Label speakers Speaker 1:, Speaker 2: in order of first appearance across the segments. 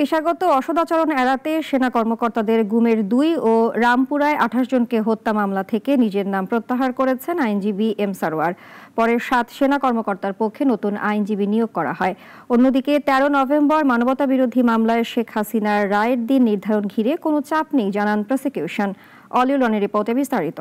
Speaker 1: পেশাগত অসদাচরণ এড়াতে সেনা কর্মকর্তাদের গুমের ২ ও রামপুরায় ২৮ জনকে হত্যা মামলা থেকে নিজের নাম প্রত্যাহার করেছেন আইনজীবী এম সারোয়ার। পরে ৭ সেনা কর্মকর্তার পক্ষে নতুন আইনজীবী নিয়োগ করা হয়। অন্যদিকে ১৩ নভেম্বর মানবতাবিরোধী মামলায় শেখ হাসিনার রায়ের দিন নির্ধারণ ঘিরে কোনো চাপ নেই জানান প্রসিকিউশন। অলিউল রনির রিপোর্টে বিস্তারিত।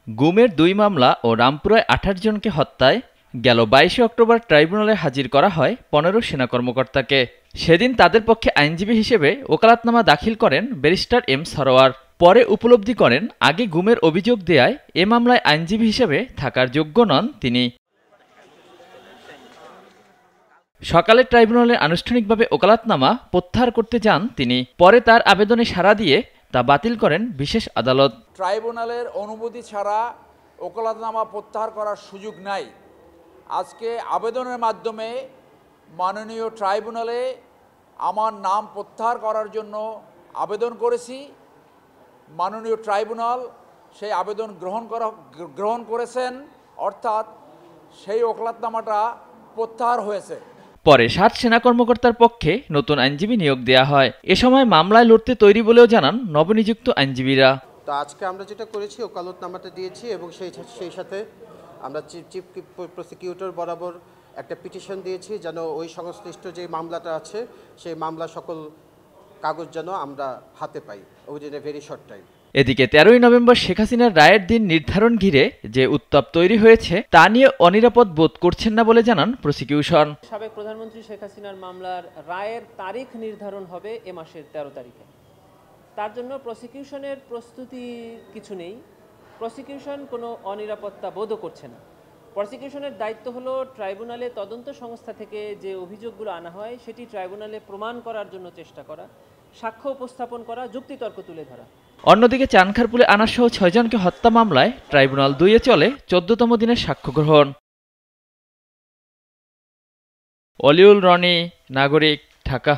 Speaker 2: গুমের ২ মামলা ও রামপুরায় ২৮ জনকে হত্যায় গেল ২২ অক্টোবর ট্রাইব্যুনালে হাজির করা হয় ১৫ সেনা কর্মকর্তাকে। সেদিন তাদের পক্ষে আইনজীবী হিসেবে ওকালতনামা দাখিল করেন ব্যারিস্টার এম সারোয়ার। পরে উপলব্ধি করেন আগে গুমের অভিযোগ দেয়ায় এ মামলায় আইনজীবী হিসেবে থাকার যোগ্য নন তিনি। সকালে ট্রাইব্যুনালে আনুষ্ঠানিকভাবে ওকালতনামা প্রত্যাহার করতে যান তিনি। পরে তার আবেদনে সাড়া দিয়ে তা বাতিল করেন বিশেষ আদালত।
Speaker 3: ট্রাইব্যুনালের অনুমতি ছাড়া ওকালতনামা প্রত্যাহার করার সুযোগ নাই। আজকে আবেদনের মাধ্যমে মাননীয় ট্রাইব্যুনালে আমার নাম প্রত্যাহার করার জন্য আবেদন করেছি। মাননীয় ট্রাইব্যুনাল সেই আবেদন গ্রহণ করেছেন, অর্থাৎ সেই ওকালতনামাটা প্রত্যাহার হয়েছে।
Speaker 2: পরে ৭ সেনা কর্মকর্তার পক্ষে নতুন আইনজীবী নিয়োগ দেওয়া হয়। এ সময় মামলায় লড়তে তৈরি বলেও জানান নবনিযুক্ত আইনজীবীরা।
Speaker 4: তো আজকে আমরা যেটা করেছি ওকালতনামাটা দিয়েছি এবং সেই সাথে আমরা চিফ প্রসিকিউটর বরাবর একটা পিটিশন দিয়েছি যেন ওই সংশ্লিষ্ট যে মামলাটা আছে সেই মামলা সকল কাগজ যেন আমরা হাতে পাই within a very short time.
Speaker 2: এদিকে ১৩ই নভেম্বর শেখ হাসিনার রায়ের দিন নির্ধারণ ঘিরে যে উত্তাপ তৈরি হয়েছে তা নিয়ে অনিরাপদ বোধ করছেন না বলে জানান প্রসিকিউশন।
Speaker 5: সাবেক প্রধানমন্ত্রী শেখ হাসিনার মামলার রায়ের তারিখ নির্ধারণ হবে এ মাসের ১৩ তারিখে। তার জন্য প্রসিকিউশনের প্রস্তুতি কিছু নেই। প্রসিকিউশন কোনো অনিরাপত্তা বোধও করছে না। প্রসিকিউশনের দায়িত্ব হলো ট্রাইব্যুনালে তদন্ত সংস্থা থেকে যে অভিযোগগুলো আনা হয় সেটি ট্রাইব্যুনালে প্রমাণ করার জন্য চেষ্টা করা, সাক্ষ্য উপস্থাপন করা, যুক্তিতর্ক তুলে ধরা।
Speaker 2: অন্যদিকে চানখারপুলে আনাসহ ৬ জনকে হত্যা মামলায় ট্রাইব্যুনাল ২-এ চলে ১৪তম দিনের সাক্ষ্য গ্রহণ। অলিউল রনি, নাগরিক, ঢাকা।